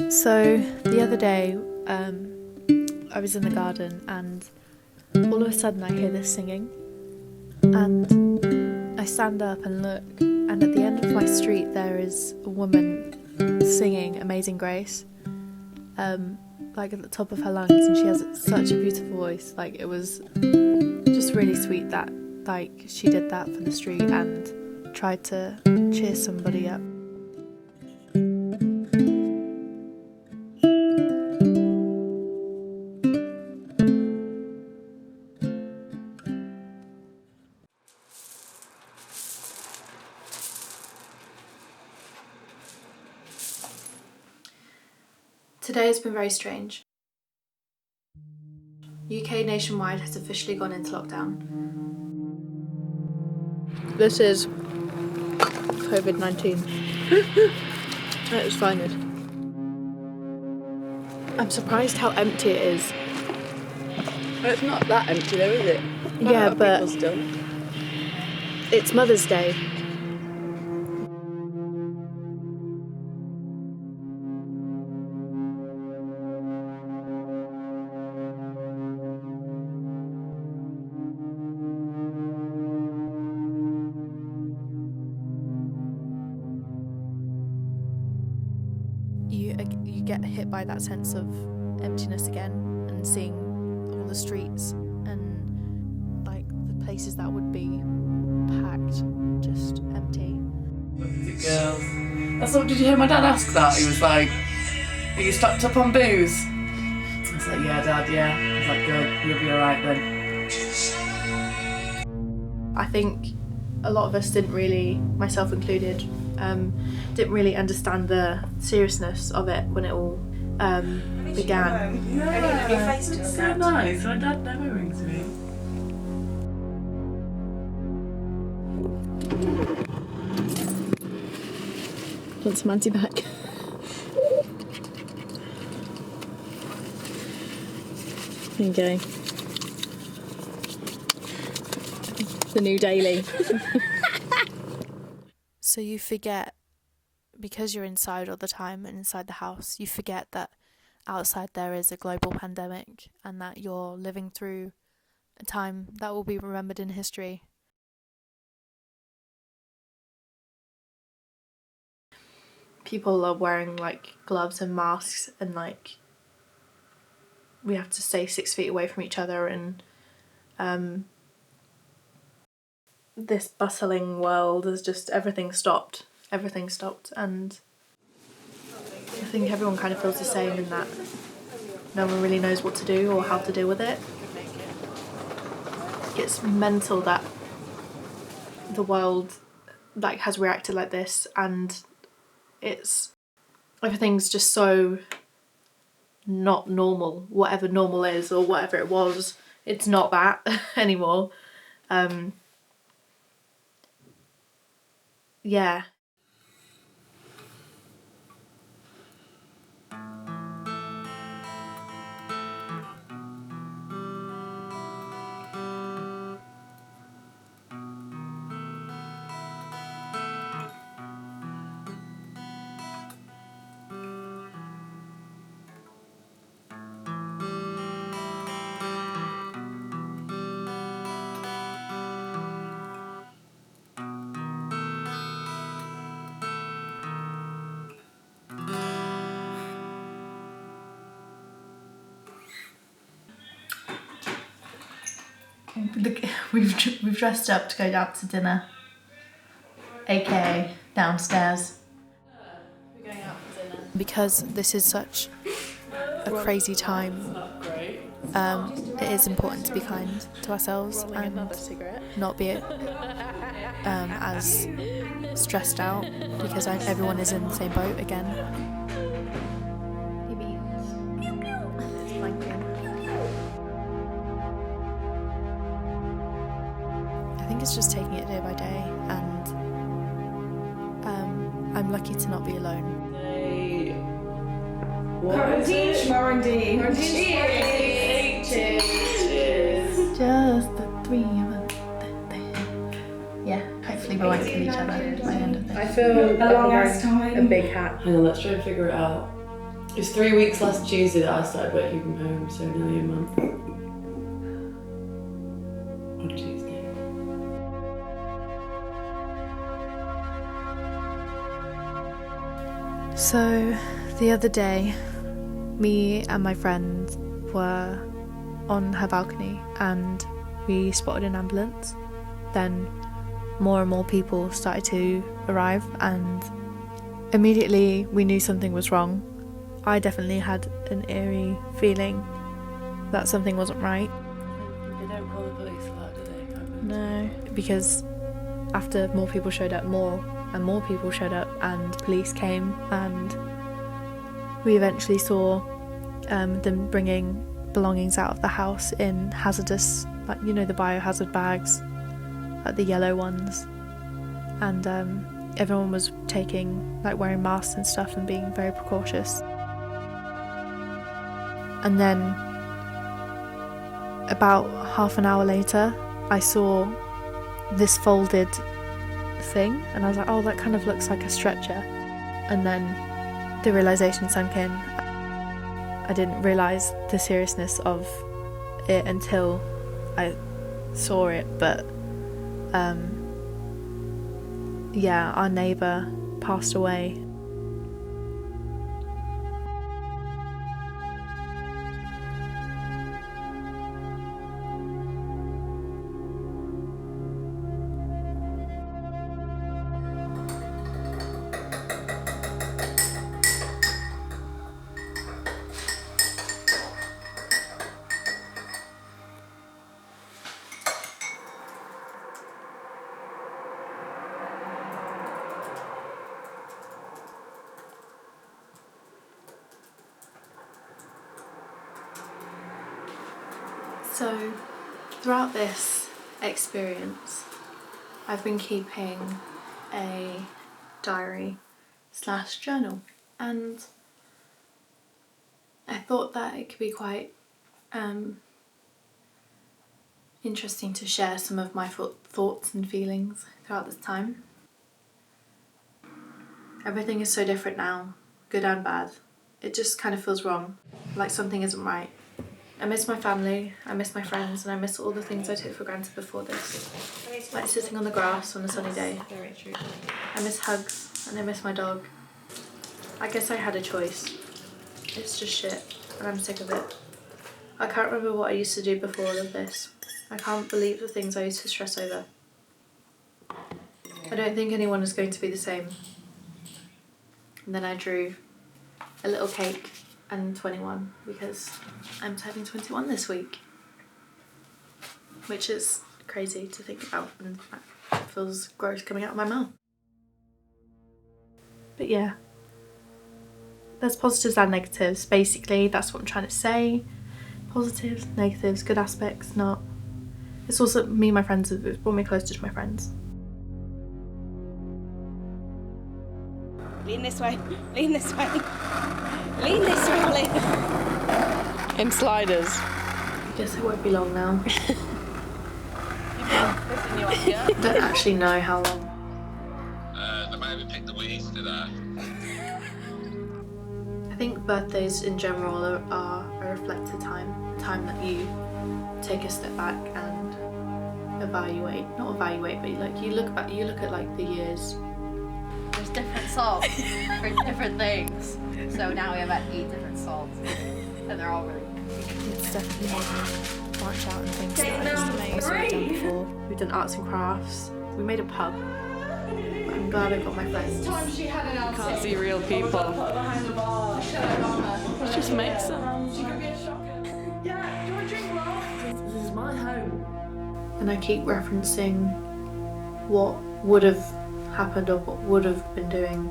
So the other day, I was in the garden and all of a sudden I hear this singing, and I stand up and look, and at the end of my street there is a woman singing Amazing Grace, like at the top of her lungs, and she has such a beautiful voice. Like, it was just really sweet that like she did that for the street and tried to cheer somebody up. Today has been very strange. UK nationwide has officially gone into lockdown. This is COVID-19 at its finest. I'm surprised how empty it is. It's not that empty though, is it? Yeah, but still. It's Mother's Day. You get hit by that sense of emptiness again, and seeing all the streets and like the places that would be packed just empty. Look at it, girls. That's what. Did you hear my dad ask that? He was like, "Are you stocked up on booze?" I was like, "Yeah, Dad, yeah." I was like, "Good, you'll be alright then." I think a lot of us didn't really, myself included, didn't really understand the seriousness of it when it all began. Yeah, it's so nice. My dad never rings me. Want some anti-bac? There you go. The new daily. So you forget, because you're inside all the time and inside the house, you forget that outside there is a global pandemic and that you're living through a time that will be remembered in history. People are wearing like gloves and masks, and like we have to stay 6 feet away from each other, and this bustling world is just everything stopped, and I think everyone kind of feels the same in that no one really knows what to do or how to deal with it. It's mental that the world like has reacted like this, and everything's just so not normal. Whatever normal is, or whatever it was, it's not that anymore. Yeah. We've dressed up to go out to dinner, aka downstairs. We're going out for dinner because this is such a crazy time. It is important to be kind to ourselves and not be as stressed out, because everyone is in the same boat again. I think it's just taking it day by day, and I'm lucky to not be alone. Quarantine. Cheers. Just the three of us. Yeah, hopefully we won't kill each other by the end of this. I feel A long ass time. a big hat. Hang on, let's try and figure it out. It's 3 weeks last Tuesday that I started working from home, so nearly a month. On Tuesday. So, the other day, me and my friend were on her balcony and we spotted an ambulance. Then more and more people started to arrive and immediately we knew something was wrong. I definitely had an eerie feeling that something wasn't right. They don't call the police for that, do they? No, because after more people showed up, more and more people showed up and police came and we eventually saw them bringing belongings out of the house in hazardous, like, you know, the biohazard bags, like the yellow ones, and everyone was wearing masks and stuff and being very precautious. And then about half an hour later I saw this folded thing and I was like, oh, that kind of looks like a stretcher. And then the realisation sunk in. I didn't realise the seriousness of it until I saw it, but yeah, our neighbour passed away. So, throughout this experience, I've been keeping a diary/journal, and I thought that it could be quite interesting to share some of my thoughts and feelings throughout this time. Everything is so different now, good and bad. It just kind of feels wrong, like something isn't right. I miss my family, I miss my friends, and I miss all the things I took for granted before this. Like sitting on the grass on a sunny day. Very true. I miss hugs, and I miss my dog. I guess I had a choice. It's just shit, and I'm sick of it. I can't remember what I used to do before all of this. I can't believe the things I used to stress over. I don't think anyone is going to be the same. And then I drew a little cake and 21 because I'm turning 21 this week, which is crazy to think about and it feels gross coming out of my mouth. But yeah, there's positives and negatives. Basically, that's what I'm trying to say. Positives, negatives, good aspects, not. It's also me and my friends, it's brought me closer to my friends. Lean this way, lean this way, lean this way, lean. In sliders. I guess it won't be long now. Yeah. I don't actually know how long. They maybe picked the weeds today. I think birthdays in general are a reflective time, a time that you take a step back and evaluate, not evaluate, but like you look at like the years. There's different salts for different things. So now we have about 8 different salts. And they're all really It's definitely made me branch out and things that I just haven't done before. We've done arts and crafts. We made a pub. I'm glad I got my friends. Can't see real people. It just makes them. This is my home. And I keep referencing what would have happened or what would have been doing.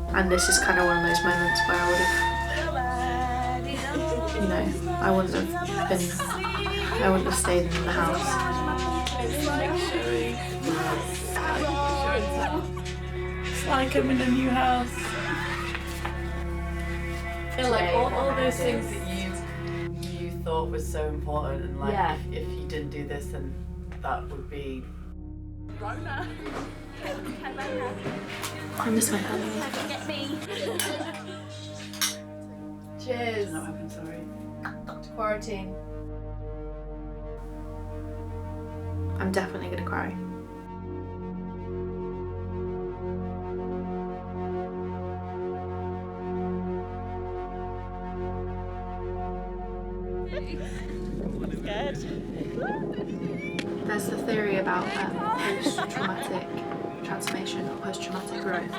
And this is kind of one of those moments where I would have, I wouldn't have stayed in the house. It's like I'm in a new house. I feel like all those things that you thought was so important, and like Yeah. if you didn't do this, then that would be. I miss my family. Cheers. Not happened, sorry. To quarantine. I'm definitely gonna cry. Scared. There's the theory about post-traumatic transformation or post-traumatic growth,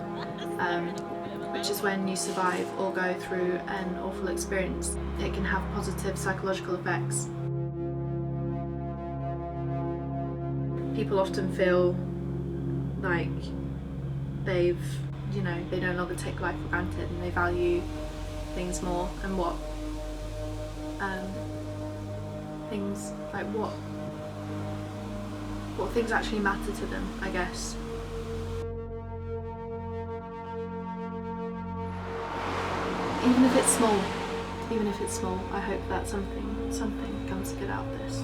which is when you survive or go through an awful experience. It can have positive psychological effects. People often feel like they no longer take life for granted and they value things more, and what things actually matter to them, I guess. Even if it's small, I hope that something comes good out of this.